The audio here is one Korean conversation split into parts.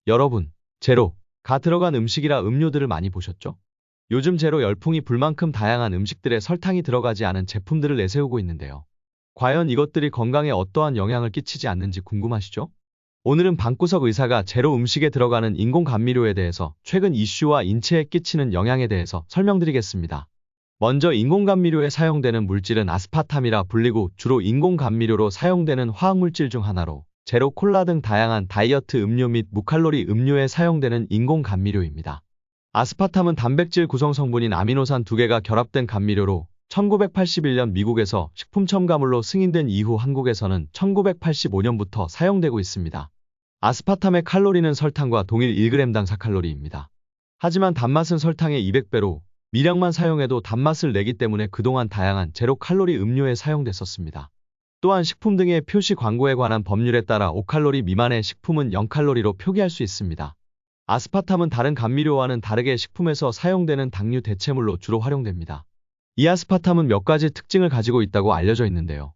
여러분, 제로가 들어간 음식이라 음료들을 많이 보셨죠? 요즘 제로 열풍이 불 만큼 다양한 음식들에 설탕이 들어가지 않은 제품들을 내세우고 있는데요. 과연 이것들이 건강에 어떠한 영향을 끼치지 않는지 궁금하시죠? 오늘은 방구석 의사가 제로 음식에 들어가는 인공 감미료에 대해서 최근 이슈와 인체에 끼치는 영향에 대해서 설명드리겠습니다. 먼저 인공 감미료에 사용되는 물질은 아스파탐이라 불리고 주로 인공 감미료로 사용되는 화학물질 중 하나로 제로 콜라 등 다양한 다이어트 음료 및 무칼로리 음료에 사용되는 인공 감미료입니다. 아스파탐은 단백질 구성 성분인 아미노산 2개가 결합된 감미료로 1981년 미국에서 식품 첨가물로 승인된 이후 한국에서는 1985년부터 사용되고 있습니다. 아스파탐의 칼로리는 설탕과 동일 1g당 4칼로리입니다. 하지만 단맛은 설탕의 200배로 미량만 사용해도 단맛을 내기 때문에 그동안 다양한 제로 칼로리 음료에 사용됐었습니다. 또한 식품 등의 표시 광고에 관한 법률에 따라 5칼로리 미만의 식품은 0칼로리로 표기할 수 있습니다. 아스파탐은 다른 감미료와는 다르게 식품에서 사용되는 당류 대체물로 주로 활용됩니다. 이 아스파탐은 몇 가지 특징을 가지고 있다고 알려져 있는데요.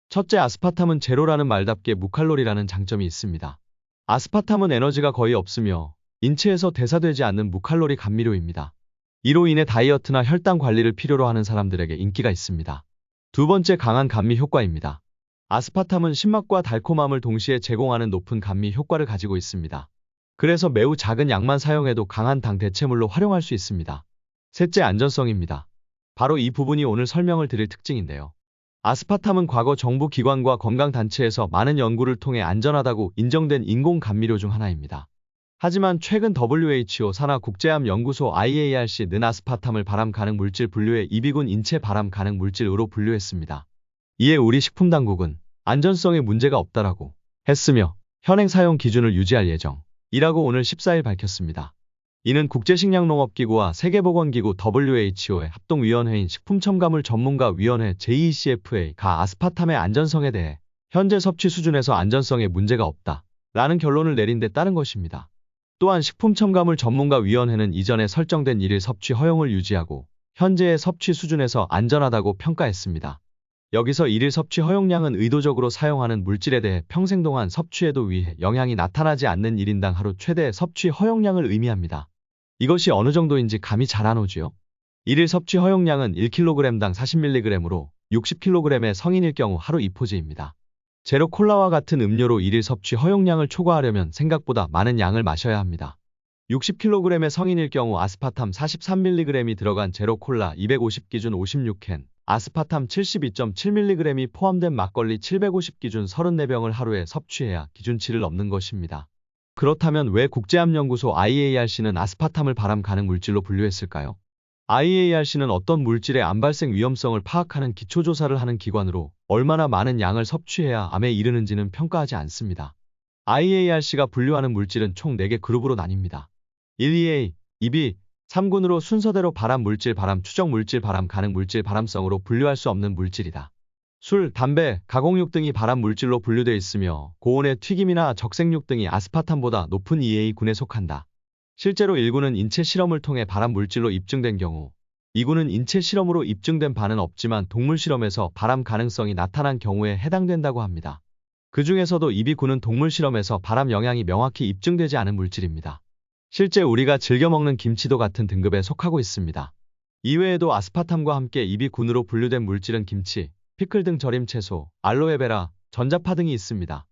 첫째, 아스파탐은 제로라는 말답게 무칼로리라는 장점이 있습니다. 아스파탐은 에너지가 거의 없으며 인체에서 대사되지 않는 무칼로리 감미료입니다. 이로 인해 다이어트나 혈당 관리를 필요로 하는 사람들에게 인기가 있습니다. 두 번째, 강한 감미 효과입니다. 아스파탐은 신맛과 달콤함을 동시에 제공하는 높은 감미 효과를 가지고 있습니다. 그래서 매우 작은 양만 사용해도 강한 당 대체물로 활용할 수 있습니다. 셋째, 안전성입니다. 바로 이 부분이 오늘 설명을 드릴 특징인데요. 아스파탐은 과거 정부 기관과 건강단체에서 많은 연구를 통해 안전하다고 인정된 인공 감미료 중 하나입니다. 하지만 최근 WHO 산하 국제암연구소 IARC는 아스파탐을 발암 가능 물질 분류의 이비군 인체 발암 가능 물질으로 분류했습니다. 이에 우리 식품당국은 안전성에 문제가 없다라고 했으며 현행 사용 기준을 유지할 예정이라고 오늘 14일 밝혔습니다. 이는 국제식량농업기구와 세계보건기구 WHO의 합동위원회인 식품첨가물 전문가위원회 JECFA가 아스파탐의 안전성에 대해 현재 섭취 수준에서 안전성에 문제가 없다라는 결론을 내린 데 따른 것입니다. 또한 식품첨가물 전문가위원회는 이전에 설정된 1일 섭취 허용을 유지하고 현재의 섭취 수준에서 안전하다고 평가했습니다. 여기서 1일 섭취 허용량은 의도적으로 사용하는 물질에 대해 평생 동안 섭취해도 위해 영향이 나타나지 않는 1인당 하루 최대 섭취 허용량을 의미합니다. 이것이 어느 정도인지 감이 잘 안 오지요? 1일 섭취 허용량은 1kg당 40mg으로 60kg의 성인일 경우 하루 2포지입니다. 제로 콜라와 같은 음료로 1일 섭취 허용량을 초과하려면 생각보다 많은 양을 마셔야 합니다. 60kg의 성인일 경우 아스파탐 43mg이 들어간 제로 콜라 250 기준 56캔, 아스파탐 72.7mg이 포함된 막걸리 750 기준 34병을 하루에 섭취해야 기준치를 넘는 것입니다. 그렇다면 왜 국제암연구소 IARC는 아스파탐을 발암 가능 물질로 분류했을까요? IARC는 어떤 물질의 암 발생 위험성을 파악하는 기초조사를 하는 기관으로 얼마나 많은 양을 섭취해야 암에 이르는지는 평가하지 않습니다. IARC가 분류하는 물질은 총 4개 그룹으로 나뉩니다. 1A, 2B, 3군으로 순서대로 발암 물질, 발암 추정 물질, 발암 가능 물질, 발암성으로 분류할 수 없는 물질이다. 술, 담배, 가공육 등이 발암 물질로 분류되어 있으며 고온의 튀김이나 적색육 등이 아스파탐보다 높은 2A군에 속한다. 실제로 1군은 인체 실험을 통해 발암 물질로 입증된 경우 2군은 인체 실험으로 입증된 바는 없지만 동물 실험에서 발암 가능성이 나타난 경우에 해당된다고 합니다. 그 중에서도 2B군은 동물 실험에서 발암 영향이 명확히 입증되지 않은 물질입니다. 실제 우리가 즐겨 먹는 김치도 같은 등급에 속하고 있습니다. 이외에도 아스파탐과 함께 2B군으로 분류된 물질은 김치, 피클 등 절임 채소, 알로에베라, 전자파 등이 있습니다.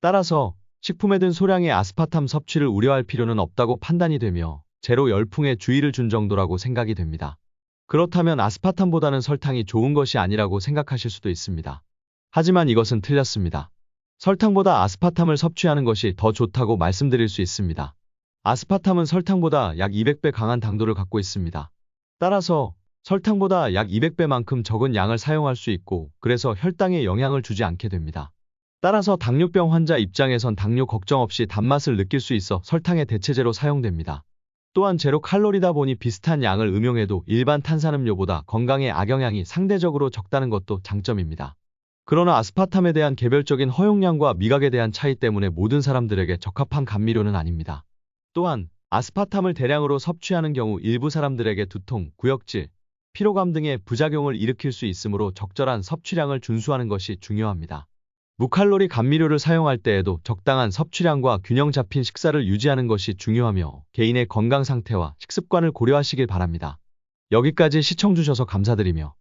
따라서 식품에 든 소량의 아스파탐 섭취를 우려할 필요는 없다고 판단이 되며 제로 열풍에 주의를 준 정도라고 생각이 됩니다. 그렇다면 아스파탐보다는 설탕이 좋은 것이 아니라고 생각하실 수도 있습니다. 하지만 이것은 틀렸습니다. 설탕보다 아스파탐을 섭취하는 것이 더 좋다고 말씀드릴 수 있습니다. 아스파탐은 설탕보다 약 200배 강한 당도를 갖고 있습니다. 따라서 설탕보다 약 200배만큼 적은 양을 사용할 수 있고 그래서 혈당에 영향을 주지 않게 됩니다. 따라서 당뇨병 환자 입장에선 당뇨 걱정 없이 단맛을 느낄 수 있어 설탕의 대체제로 사용됩니다. 또한 제로 칼로리다 보니 비슷한 양을 음용해도 일반 탄산음료보다 건강에 악영향이 상대적으로 적다는 것도 장점입니다. 그러나 아스파탐에 대한 개별적인 허용량과 미각에 대한 차이 때문에 모든 사람들에게 적합한 감미료는 아닙니다. 또한 아스파탐을 대량으로 섭취하는 경우 일부 사람들에게 두통, 구역질, 피로감 등의 부작용을 일으킬 수 있으므로 적절한 섭취량을 준수하는 것이 중요합니다. 무칼로리 감미료를 사용할 때에도 적당한 섭취량과 균형 잡힌 식사를 유지하는 것이 중요하며 개인의 건강 상태와 식습관을 고려하시길 바랍니다. 여기까지 시청주셔서 감사드리며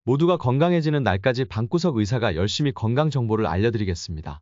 모두가 건강해지는 날까지 방구석 의사가 열심히 건강 정보를 알려드리겠습니다.